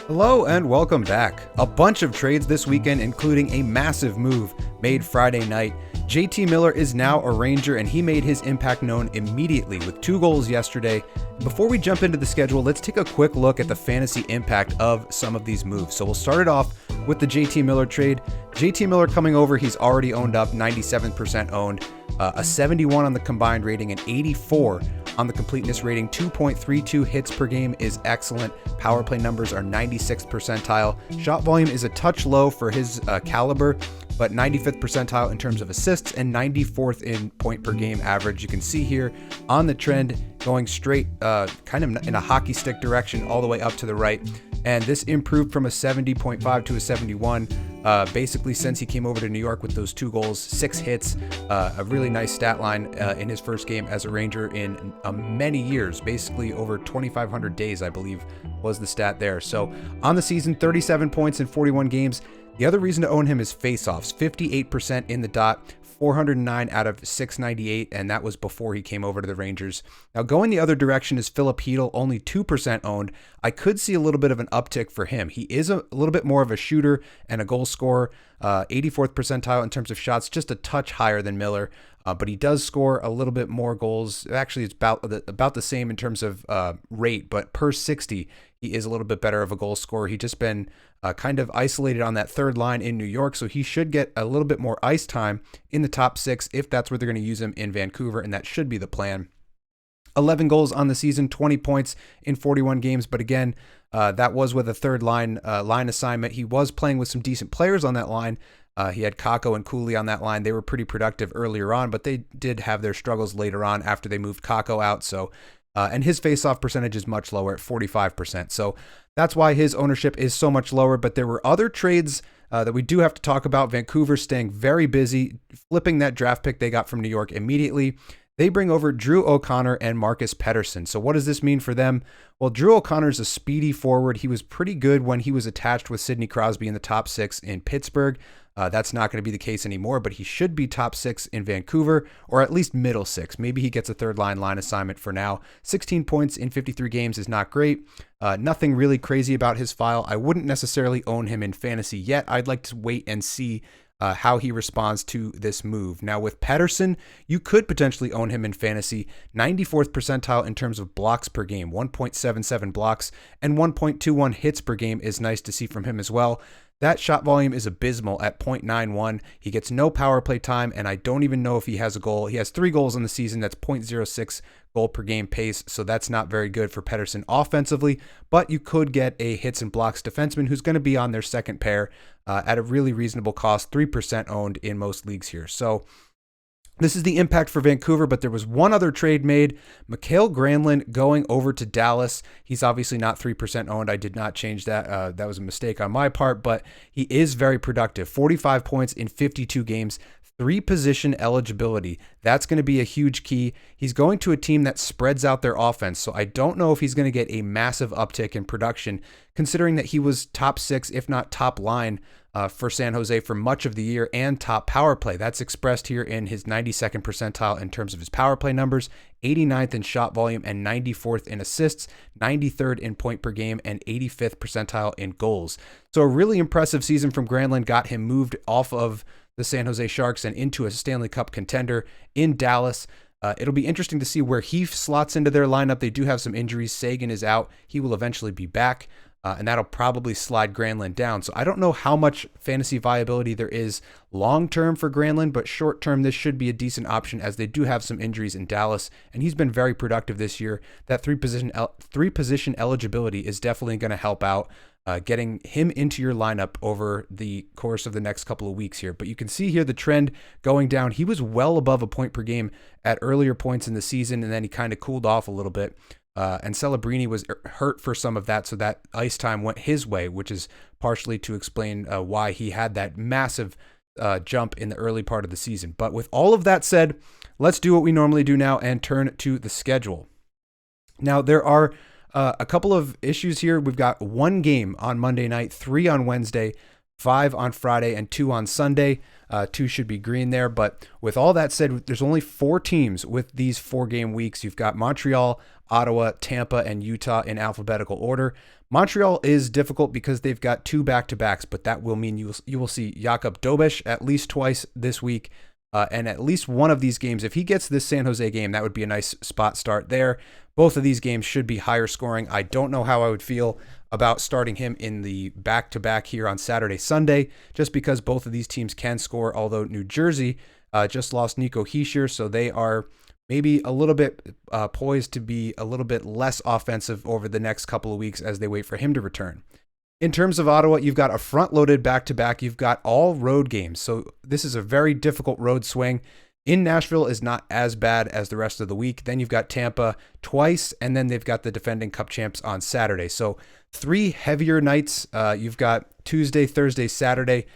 Hello and welcome back. A bunch of trades this weekend, including a massive move made Friday night. J.T. Miller is now a Ranger, and he made his impact known immediately with 2 goals yesterday. Before we jump into the schedule, let's take a quick look at the fantasy impact of some of these moves. So we'll start it off with the J.T. Miller trade. J.T. Miller coming over, he's already owned up, 97% owned, a 71 on the combined rating, and 84 on the completeness rating. 2.32 hits per game is excellent. Power play numbers are 96th percentile. Shot volume is a touch low for his caliber, but 95th percentile in terms of assists and 94th in point per game average. You can see here on the trend going straight kind of in a hockey stick direction all the way up to the right. And this improved from a 70.5 to a 71 basically since he came over to New York with those 2 goals, 6 hits, a really nice stat line in his first game as a Ranger in many years, basically over 2,500 days, I believe was the stat there. So on the season, 37 points in 41 games. The other reason to own him is faceoffs, 58% in the dot, 409 out of 698, and that was before he came over to the Rangers. Now going the other direction is Filip Chytil, only 2% owned. I could see a little bit of an uptick for him. He is a little bit more of a shooter and a goal scorer, 84th percentile in terms of shots, just a touch higher than Miller. But he does score a little bit more goals. Actually, it's about the same in terms of rate, but per 60, he is a little bit better of a goal scorer. He's just been kind of isolated on that third line in New York, so he should get a little bit more ice time in the top 6 if that's where they're going to use him in Vancouver, and that should be the plan. 11 goals on the season, 20 points in 41 games, but again, that was with a third line assignment. He was playing with some decent players on that line. He had Kakko and Cooley on that line. They were pretty productive earlier on, but they did have their struggles later on after they moved Kakko out. So, and his faceoff percentage is much lower at 45%. So that's why his ownership is so much lower. But there were other trades that we do have to talk about. Vancouver staying very busy, flipping that draft pick they got from New York immediately. They bring over Drew O'Connor and Marcus Pettersson. So what does this mean for them? Well, Drew O'Connor is a speedy forward. He was pretty good when he was attached with Sidney Crosby in the top 6 in Pittsburgh. That's not going to be the case anymore, but he should be top 6 in Vancouver, or at least middle 6. Maybe he gets a third line assignment for now. 16 points in 53 games is not great. Nothing really crazy about his file. I wouldn't necessarily own him in fantasy yet. I'd like to wait and see how he responds to this move. Now with Pettersson, you could potentially own him in fantasy. 94th percentile in terms of blocks per game, 1.77 blocks and 1.21 hits per game is nice to see from him as well. That shot volume is abysmal at 0.91. He gets no power play time, and I don't even know if he has a goal. He has 3 goals on the season. That's 0.06 goal per game pace, so that's not very good for Pettersson offensively, but you could get a hits and blocks defenseman who's going to be on their second pair at a really reasonable cost, 3% owned in most leagues here. So this is the impact for Vancouver, but there was one other trade made. Mikael Granlund going over to Dallas. He's obviously not 3% owned. I did not change that. That was a mistake on my part, but he is very productive. 45 points in 52 games. 3-position eligibility. That's going to be a huge key. He's going to a team that spreads out their offense, so I don't know if he's going to get a massive uptick in production, considering that he was top 6, if not top line, for San Jose for much of the year and top power play. That's expressed here in his 92nd percentile in terms of his power play numbers, 89th in shot volume and 94th in assists, 93rd in point per game, and 85th percentile in goals. So a really impressive season from Granlund got him moved off of the San Jose Sharks and into a Stanley Cup contender in Dallas. It'll be interesting to see where he slots into their lineup. They do have some injuries. Sagan is out. He will eventually be back, and that'll probably slide Granlund down. So I don't know how much fantasy viability there is long-term for Granlund, but short-term, this should be a decent option as they do have some injuries in Dallas, and he's been very productive this year. That three-position eligibility is definitely going to help out getting him into your lineup over the course of the next couple of weeks here. But you can see here the trend going down. He was well above a point per game at earlier points in the season, and then he kind of cooled off a little bit. And Celebrini was hurt for some of that, so that ice time went his way, which is partially to explain why he had that massive jump in the early part of the season. But with all of that said, let's do what we normally do now and turn to the schedule. Now, there are a couple of issues here. We've got 1 game on Monday night, 3 on Wednesday, 5 on Friday and 2 on Sunday. 2 should be green there. But with all that said, there's only 4 teams with these 4-game weeks. You've got Montreal, Ottawa, Tampa, and Utah in alphabetical order. Montreal is difficult because they've got 2 back-to-backs, but that will mean you will see Jakub Dobeš at least twice this week. And at least one of these games, if he gets this San Jose game, that would be a nice spot start there. Both of these games should be higher scoring. I don't know how I would feel about starting him in the back-to-back here on Saturday, Sunday, just because both of these teams can score, although New Jersey just lost Nico Hischier, so they are maybe a little bit poised to be a little bit less offensive over the next couple of weeks as they wait for him to return. In terms of Ottawa, you've got a front-loaded back-to-back. You've got all road games, so this is a very difficult road swing. In Nashville is not as bad as the rest of the week. Then you've got Tampa twice, and then they've got the defending Cup champs on Saturday. So 3 heavier nights. You've got Tuesday, Thursday, Saturday.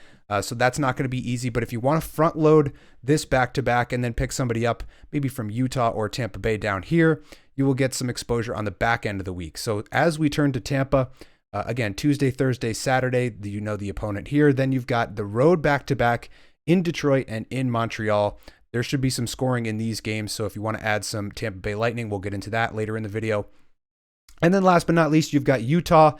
So that's not going to be easy. But if you want to front load this back-to-back and then pick somebody up, maybe from Utah or Tampa Bay down here, you will get some exposure on the back end of the week. So as we turn to Tampa, again, Tuesday, Thursday, Saturday, you know the opponent here. Then you've got the road back-to-back in Detroit and in Montreal. There should be some scoring in these games, so if you want to add some Tampa Bay Lightning, we'll get into that later in the video. And then last but not least, you've got Utah.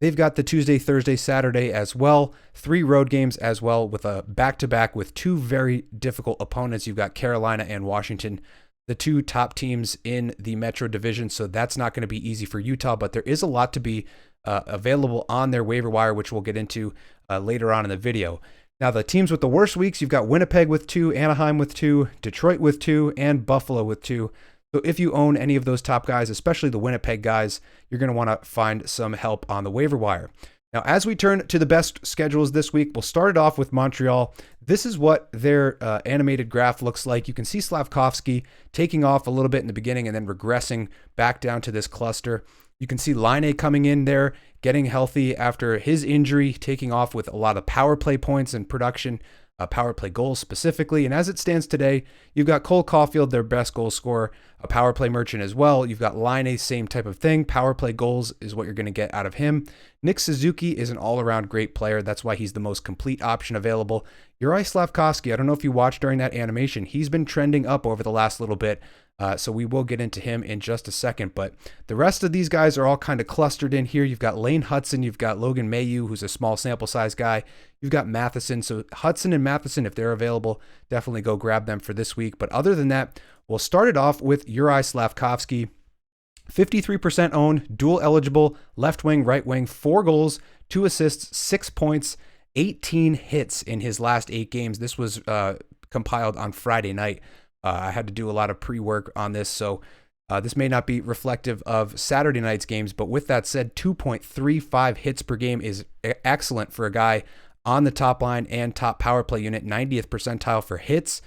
They've got the Tuesday, Thursday, Saturday as well. 3 road games as well with a back-to-back with 2 very difficult opponents. You've got Carolina and Washington, the 2 top teams in the Metro Division, so that's not going to be easy for Utah, but there is a lot to be available on their waiver wire, which we'll get into later on in the video. Now, the teams with the worst weeks, you've got Winnipeg with 2, Anaheim with 2, Detroit with 2, and Buffalo with 2. So if you own any of those top guys, especially the Winnipeg guys, you're going to want to find some help on the waiver wire. Now, as we turn to the best schedules this week, we'll start it off with Montreal. This is what their animated graph looks like. You can see Slavkovsky taking off a little bit in the beginning and then regressing back down to this cluster. You can see Laine coming in there, getting healthy after his injury, taking off with a lot of power play points and production, power play goals specifically. And as it stands today, you've got Cole Caulfield, their best goal scorer, a power play merchant as well. You've got Laine, same type of thing. Power play goals is what you're going to get out of him. Nick Suzuki is an all-around great player. That's why he's the most complete option available. Juraj Slavkovsky, I don't know if you watched during that animation, he's been trending up over the last little bit. So we will get into him in just a second. But the rest of these guys are all kind of clustered in here. You've got Lane Hudson. You've got Logan Mailloux, who's a small sample size guy. You've got Matheson. So Hudson and Matheson, if they're available, definitely go grab them for this week. But other than that, we'll start it off with Juraj Slavkovsky. 53% owned, dual eligible, left wing, right wing, 4 goals, 2 assists, 6 points, 18 hits in his last 8 games. This was compiled on Friday night. I had to do a lot of pre-work on this, so this may not be reflective of Saturday night's games, but with that said, 2.35 hits per game is excellent for a guy on the top line and top power play unit, 90th percentile for hits,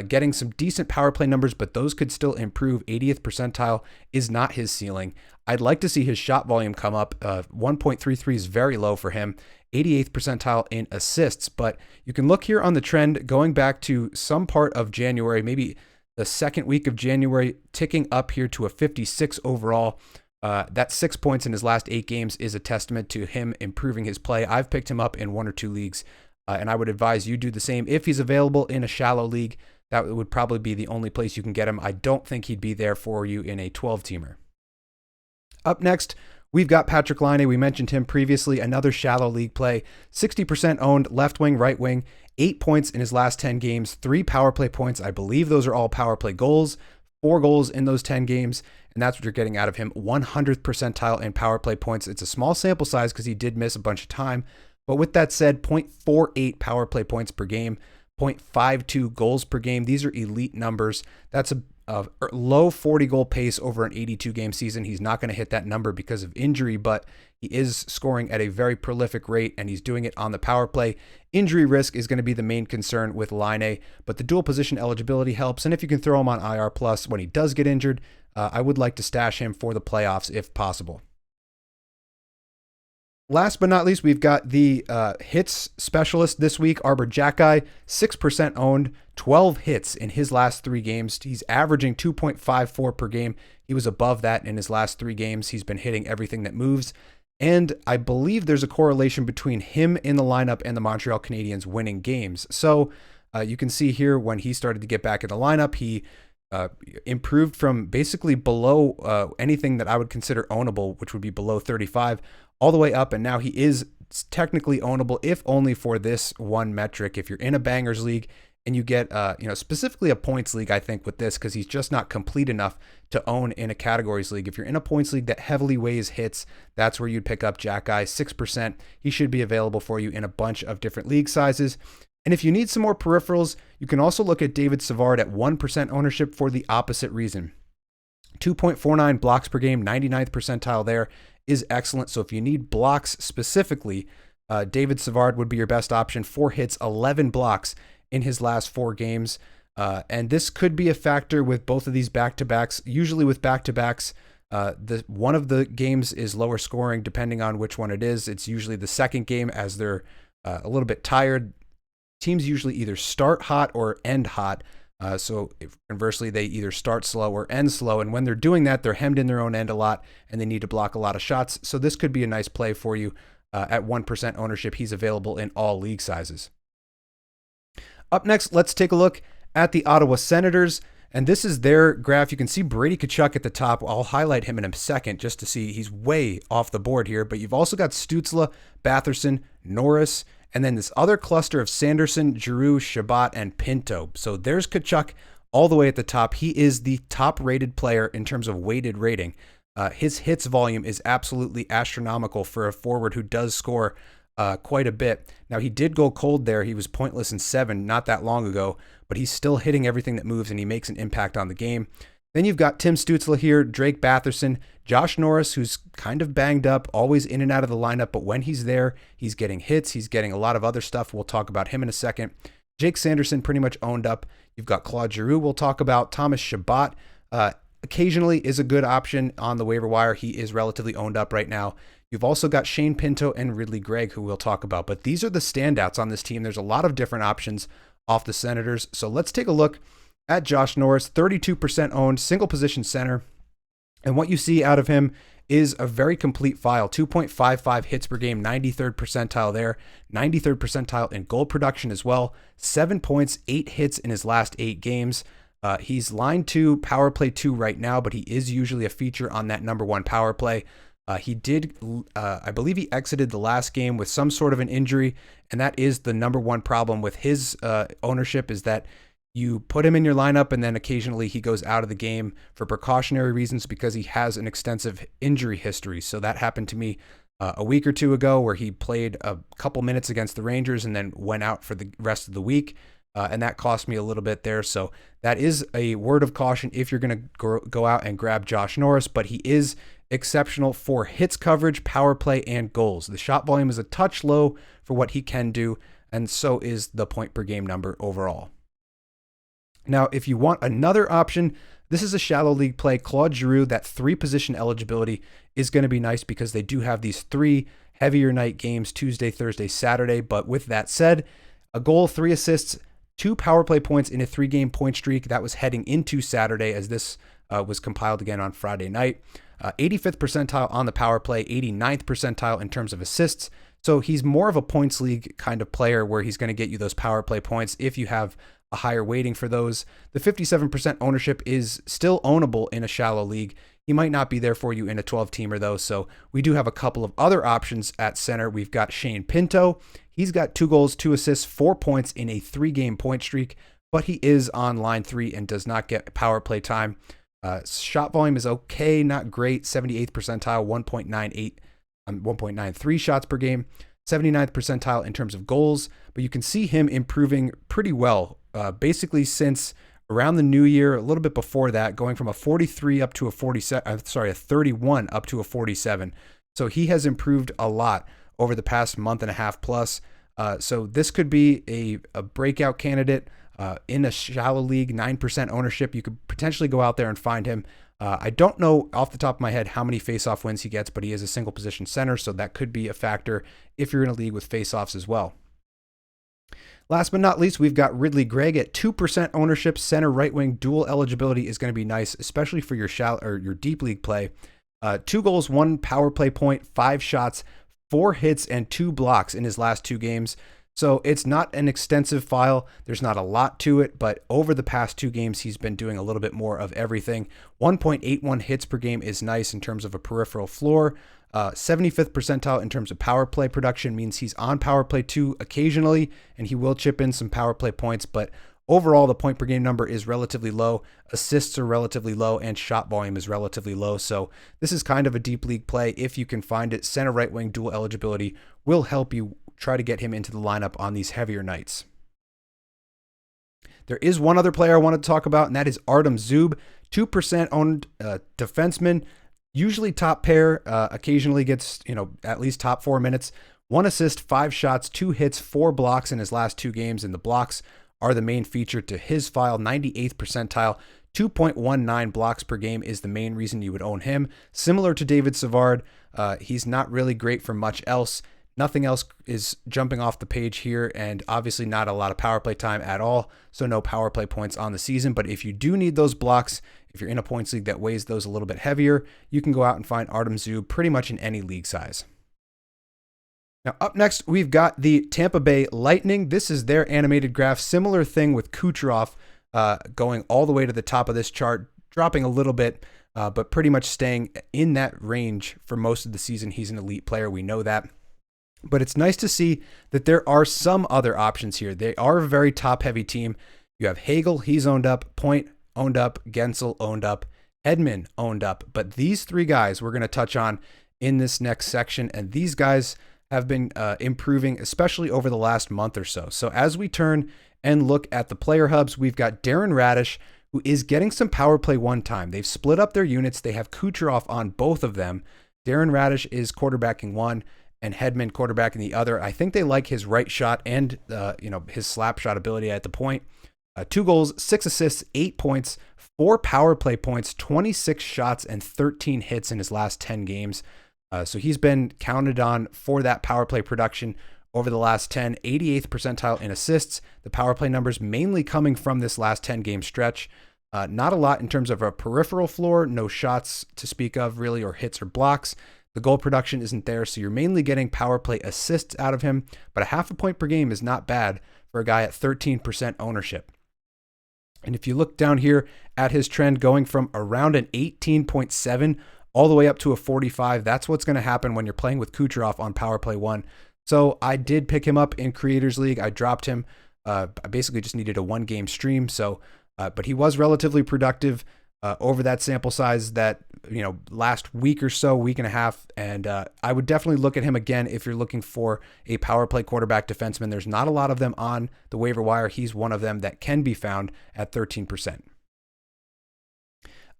getting some decent power play numbers, but those could still improve. 80th percentile is not his ceiling. I'd like to see his shot volume come up. 1.33 is very low for him. 88th percentile in assists, but you can look here on the trend going back to some part of January, maybe the second week of January, ticking up here to a 56 overall. That 6 points in his last 8 games is a testament to him improving his play. I've picked him up in 1 or 2 leagues, and I would advise you do the same. If he's available in a shallow league, that would probably be the only place you can get him. I don't think he'd be there for you in a 12-teamer. Up next, we've got Patrik Laine. We mentioned him previously, another shallow league play. 60% owned, left wing, right wing, 8 points in his last 10 games, 3 power play points. I believe those are all power play goals, 4 goals in those 10 games, and that's what you're getting out of him. 100th percentile in power play points. It's a small sample size because he did miss a bunch of time, but with that said, 0.48 power play points per game, 0.52 goals per game. These are elite numbers. That's a low 40 goal pace over an 82 game season. He's not going to hit that number because of injury, but he is scoring at a very prolific rate and he's doing it on the power play. Injury risk is going to be the main concern with Laine, but the dual position eligibility helps. And if you can throw him on IR plus when he does get injured, I would like to stash him for the playoffs if possible. Last but not least, we've got the hits specialist this week, Arbor Xhekaj, 6% owned, 12 hits in his last 3 games. He's averaging 2.54 per game. He was above that in his last 3 games. He's been hitting everything that moves. And I believe there's a correlation between him in the lineup and the Montreal Canadiens winning games. So you can see here when he started to get back in the lineup, he improved from basically below anything that I would consider ownable, which would be below 35, all the way up. And now he is technically ownable, if only for this one metric. If you're in a bangers league and you get, specifically a points league, I think with this, because he's just not complete enough to own in a categories league. If you're in a points league that heavily weighs hits, that's where you'd pick up Jack Guy, 6%. He should be available for you in a bunch of different league sizes. And if you need some more peripherals, you can also look at David Savard at 1% ownership for the opposite reason. 2.49 blocks per game, 99th percentile there is excellent. So if you need blocks specifically, David Savard would be your best option. 4 hits, 11 blocks in his last 4 games. And this could be a factor with both of these back-to-backs. Usually with back-to-backs, one of the games is lower scoring depending on which one it is. It's usually the second game as they're a little bit tired. Teams usually either start hot or end hot. So conversely, they either start slow or end slow. And when they're doing that, they're hemmed in their own end a lot and they need to block a lot of shots. So this could be a nice play for you at 1% ownership. He's available in all league sizes. Up next, let's take a look at the Ottawa Senators. And this is their graph. You can see Brady Tkachuk at the top. I'll highlight him in a second just to see he's way off the board here. But you've also got Stützle, Batherson, Norris, and then this other cluster of Sanderson, Giroux, Chabot, and Pinto. So there's Tkachuk all the way at the top. He is the top-rated player in terms of weighted rating. His hits volume is absolutely astronomical for a forward who does score quite a bit. Now, he did go cold there. He was pointless in 7 not that long ago, but he's still hitting everything that moves, and he makes an impact on the game. Then you've got Tim Stützle here, Drake Batherson, Josh Norris, who's kind of banged up, always in and out of the lineup, but when he's there, he's getting hits. He's getting a lot of other stuff. We'll talk about him in a second. Jake Sanderson pretty much owned up. You've got Claude Giroux we'll talk about. Thomas Chabot occasionally is a good option on the waiver wire. He is relatively owned up right now. You've also got Shane Pinto and Ridley Gregg, who we'll talk about. But these are the standouts on this team. There's a lot of different options off the Senators. So let's take a look at Josh Norris, 32% owned, single position center. And what you see out of him is a very complete file. 2.55 hits per game, 93rd percentile there, 93rd percentile in goal production as well. 7 points, 8 hits in his last 8 games. He's line 2, power play 2 right now, but he is usually a feature on that number 1 power play. He did, I believe he exited the last game with some sort of an injury, and that is the number 1 problem with his ownership, is that you put him in your lineup and then occasionally he goes out of the game for precautionary reasons because he has an extensive injury history. So that happened to me a week or 2 ago, where he played a couple minutes against the Rangers and then went out for the rest of the week. And that cost me a little bit there. So that is a word of caution if you're going to go out and grab Josh Norris, but he is exceptional for hits coverage, power play, and goals. The shot volume is a touch low for what he can do, and so is the point per game number overall. Now, if you want another option, this is a shallow league play. Claude Giroux, that 3-position eligibility is going to be nice because they do have these 3 heavier night games, Tuesday, Thursday, Saturday. But with that said, a goal, 3 assists, 2 power play points in a 3-game point streak. That was heading into Saturday, as this was compiled again on Friday night. 85th percentile on the power play, 89th percentile in terms of assists. So he's more of a points league kind of player where he's going to get you those power play points if you have a higher weighting for those. The 57% ownership is still ownable in a shallow league. He might not be there for you in a 12-teamer though. So we do have a couple of other options at center. We've got Shane Pinto. He's got 2 goals, 2 assists, 4 points in a 3-game point streak, but he is on line 3 and does not get power play time. Shot volume is okay, not great. 78th percentile, 1.93 shots per game. 79th percentile in terms of goals, but you can see him improving pretty well, basically since around the new year, a little bit before that, going from a 43 up to a 31 up to a 47. So he has improved a lot over the past month and a half plus. So this could be a breakout candidate in a shallow league, 9% ownership. You could potentially go out there and find him. I don't know off the top of my head how many faceoff wins he gets, but he is a single position center, so that could be a factor if you're in a league with faceoffs as well. Last but not least, we've got Ridley Gregg at 2% ownership, center right wing. Dual eligibility is going to be nice, especially for your shallow or your deep league play. 2 goals, 1 power play point, 5 shots, 4 hits, and 2 blocks in his last 2 games. So it's not an extensive file. There's not a lot to it, but over the past 2 games, he's been doing a little bit more of everything. 1.81 hits per game is nice in terms of a peripheral floor. 75th percentile in terms of power play production means he's on power play 2 occasionally, and he will chip in some power play points, but overall the point per game number is relatively low, assists are relatively low, and shot volume is relatively low. So this is kind of a deep league play if you can find it. Center right wing dual eligibility will help you try to get him into the lineup on these heavier nights. There is one other player I want to talk about, and that is Artem Zub, 2% owned defenseman, usually top pair, occasionally gets, at least top 4 minutes. 1 assist, 5 shots, 2 hits, 4 blocks in his last 2 games, and the blocks are the main feature to his file. 98th percentile, 2.19 blocks per game is the main reason you would own him. Similar to David Savard, he's not really great for much else. Nothing else is jumping off the page here, and obviously not a lot of power play time at all, so no power play points on the season. But if you do need those blocks, if you're in a points league that weighs those a little bit heavier, you can go out and find Artem Zub pretty much in any league size. Now, up next, we've got the Tampa Bay Lightning. This is their animated graph. Similar thing with Kucherov going all the way to the top of this chart, dropping a little bit, but pretty much staying in that range for most of the season. He's an elite player. We know that. But it's nice to see that there are some other options here. They are a very top-heavy team. You have Hagel, he's owned up. Point, owned up. Gensel, owned up. Hedman, owned up. But these 3 guys we're going to touch on in this next section, and these guys have been improving, especially over the last month or so. So as we turn and look at the player hubs, we've got Darren Radish, who is getting some power play 1 time. They've split up their units. They have Kucherov on both of them. Darren Radish is quarterbacking 1, and Hedman quarterbacking the other. I think they like his right shot and his slap shot ability at the point. 2 goals, 6 assists, 8 points, 4 power play points, 26 shots, and 13 hits in his last 10 games. So he's been counted on for that power play production over the last 10. 88th percentile in assists. The power play numbers mainly coming from this last 10 game stretch. Not a lot in terms of a peripheral floor. No shots to speak of really, or hits or blocks. The goal production isn't there, so you're mainly getting power play assists out of him, but a half a point per game is not bad for a guy at 13% ownership. And if you look down here at his trend going from around an 18.7 all the way up to a 45, that's what's going to happen when you're playing with Kucherov on power play 1. So I did pick him up in Creators League. I dropped him. I basically just needed a 1-game stream. So, but he was relatively productive over that sample size that, last week or so, week and a half. And I would definitely look at him again if you're looking for a power play quarterback defenseman. There's not a lot of them on the waiver wire. He's one of them that can be found at 13%.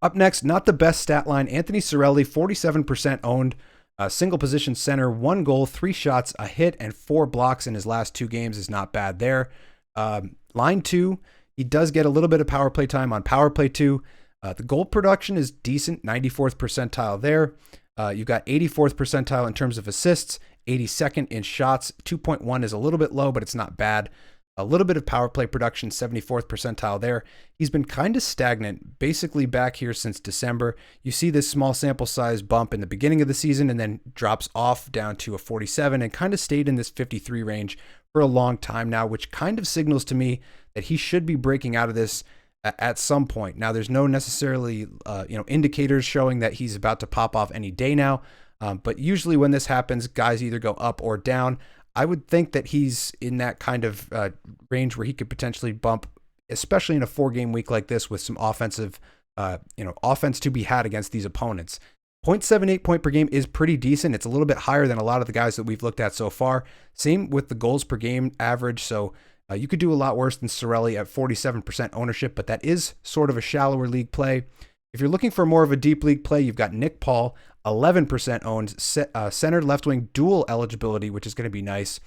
Up next, not the best stat line, Anthony Cirelli, 47% owned, single position center, 1 goal, 3 shots, a hit, and 4 blocks in his last 2 games is not bad there. Line 2, he does get a little bit of power play time on power play 2. The goal production is decent, 94th percentile there. You've got 84th percentile in terms of assists, 82nd in shots. 2.1 is a little bit low, but it's not bad. A little bit of power play production, 74th percentile there. He's been kind of stagnant, basically back here since December. You see this small sample size bump in the beginning of the season and then drops off down to a 47 and kind of stayed in this 53 range for a long time now, which kind of signals to me that he should be breaking out of this at some point. Now, there's no necessarily indicators showing that he's about to pop off any day now, but usually when this happens, guys either go up or down. I would think that he's in that kind of range where he could potentially bump, especially in a 4-game week like this with some offensive, offense to be had against these opponents. 0.78 point per game is pretty decent. It's a little bit higher than a lot of the guys that we've looked at so far. Same with the goals per game average. So you could do a lot worse than Cirelli at 47% ownership, but that is sort of a shallower league play. If you're looking for more of a deep league play, you've got Nick Paul, 11% owned, center left wing dual eligibility, which is going to be nice.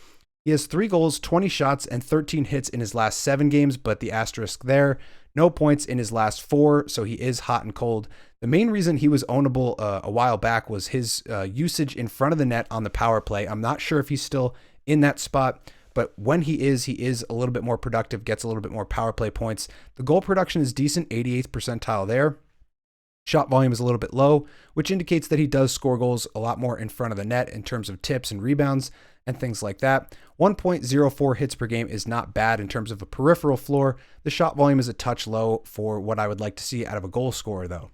He has 3 goals, 20 shots, and 13 hits in his last 7 games, but the asterisk there, no points in his last 4, so he is hot and cold. The main reason he was ownable a while back was his usage in front of the net on the power play. I'm not sure if he's still in that spot, but when he is a little bit more productive, gets a little bit more power play points. The goal production is decent, 88th percentile there. Shot volume is a little bit low, which indicates that he does score goals a lot more in front of the net in terms of tips and rebounds and things like that. 1.04 hits per game is not bad in terms of a peripheral floor. The shot volume is a touch low for what I would like to see out of a goal scorer, though.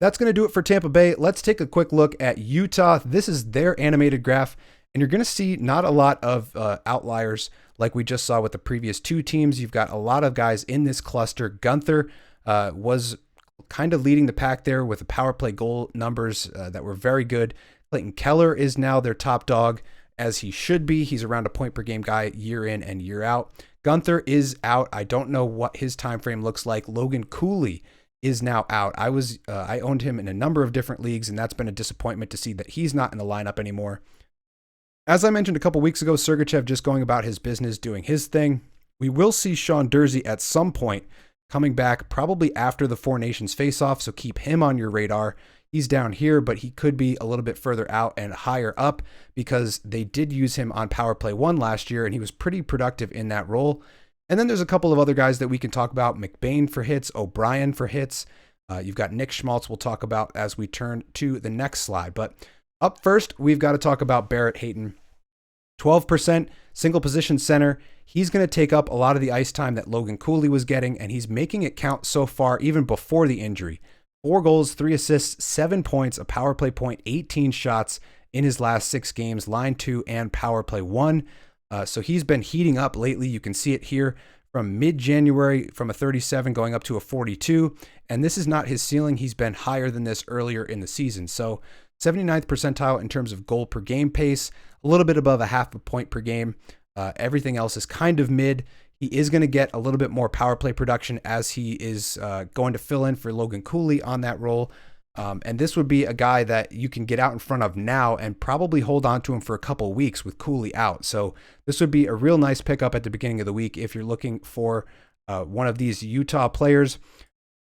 That's going to do it for Tampa Bay. Let's take a quick look at Utah. This is their animated graph, and you're going to see not a lot of outliers like we just saw with the previous two teams. You've got a lot of guys in this cluster. Gunther was kind of leading the pack there with the power play goal numbers that were very good. Clayton Keller is now their top dog, as he should be. He's around a point per game guy year in and year out. Gunther is out. I don't know what his time frame looks like. Logan Cooley is now out. I owned him in a number of different leagues, and that's been a disappointment to see that he's not in the lineup anymore. As I mentioned a couple weeks ago, Sergachev just going about his business, doing his thing. We will see Sean Durzi at some point coming back, probably after the Four Nations face-off, so keep him on your radar. He's down here, but he could be a little bit further out and higher up because they did use him on Power Play 1 last year, and he was pretty productive in that role. And then there's a couple of other guys that we can talk about. McBain for hits, O'Brien for hits. You've got Nick Schmaltz we'll talk about as we turn to the next slide. But up first, we've got to talk about Barrett Hayton. 12% single position center. He's going to take up a lot of the ice time that Logan Cooley was getting, and he's making it count so far, even before the injury. 4 goals, 3 assists, 7 points, a power play point, 18 shots in his last 6 games, line 2 and power play 1. So he's been heating up lately. You can see it here from mid-January from a 37 going up to a 42. And this is not his ceiling. He's been higher than this earlier in the season. So 79th percentile in terms of goal per game pace, a little bit above a half a point per game. Everything else is kind of mid. He is going to get a little bit more power play production as he is going to fill in for Logan Cooley on that role. And this would be a guy that you can get out in front of now and probably hold on to him for a couple weeks with Cooley out. So this would be a real nice pickup at the beginning of the week if you're looking for one of these Utah players.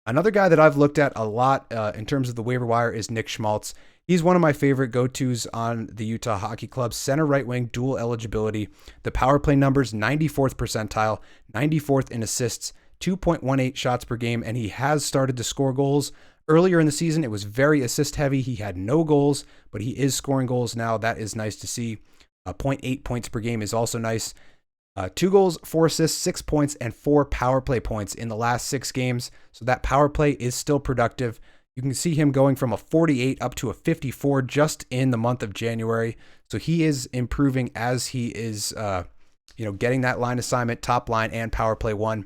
Another guy that I've looked at a lot in terms of the waiver wire is Nick Schmaltz. He's one of my favorite go-tos on the Utah Hockey Club. Center right wing, dual eligibility. The power play numbers, 94th percentile, 94th in assists, 2.18 shots per game, and he has started to score goals. Earlier in the season, it was very assist heavy. He had no goals, but he is scoring goals now. That is nice to see. 0.8 points per game is also nice. 2 goals, 4 assists, 6 points, and 4 power play points in the last 6 games. So that power play is still productive. You can see him going from a 48 up to a 54 just in the month of January. So he is improving as he is, getting that line assignment, top line, and power play 1.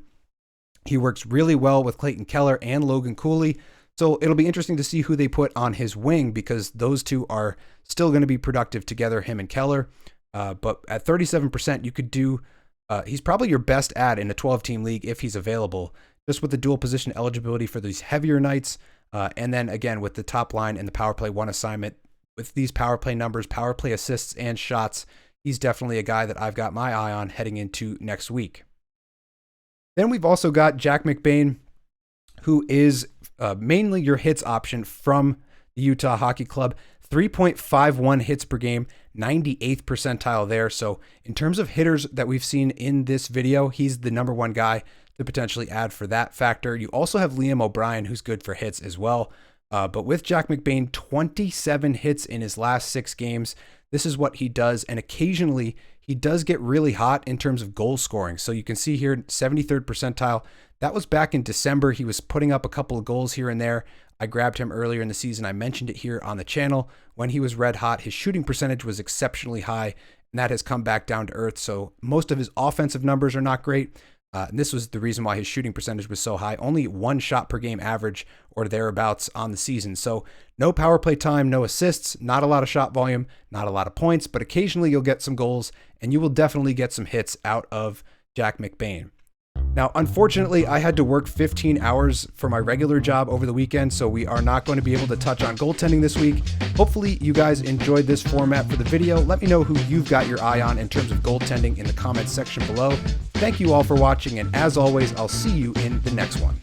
He works really well with Clayton Keller and Logan Cooley. So it'll be interesting to see who they put on his wing because those two are still going to be productive together, him and Keller. But at 37%, you could do, he's probably your best add in a 12-team league if he's available, just with the dual position eligibility for these heavier nights. And then again, with the top line and the power play 1 assignment, with these power play numbers, power play assists and shots, he's definitely a guy that I've got my eye on heading into next week. Then we've also got Jack McBain, who is mainly your hits option from the Utah Hockey Club. 3.51 hits per game, 98th percentile there. So in terms of hitters that we've seen in this video, he's the number 1 guy to potentially add for that factor. You also have Liam O'Brien, who's good for hits as well. But with Jack McBain, 27 hits in his last 6 games. This is what he does. And occasionally he does get really hot in terms of goal scoring. So you can see here, 73rd percentile. That was back in December. He was putting up a couple of goals here and there. I grabbed him earlier in the season. I mentioned it here on the channel. When he was red hot, his shooting percentage was exceptionally high, and that has come back down to earth. So most of his offensive numbers are not great. And this was the reason why his shooting percentage was so high. Only 1 shot per game average or thereabouts on the season. So no power play time, no assists, not a lot of shot volume, not a lot of points, but occasionally you'll get some goals, and you will definitely get some hits out of Jack McBain. Now, unfortunately, I had to work 15 hours for my regular job over the weekend, so we are not going to be able to touch on goaltending this week. Hopefully, you guys enjoyed this format for the video. Let me know who you've got your eye on in terms of goaltending in the comments section below. Thank you all for watching, and as always, I'll see you in the next one.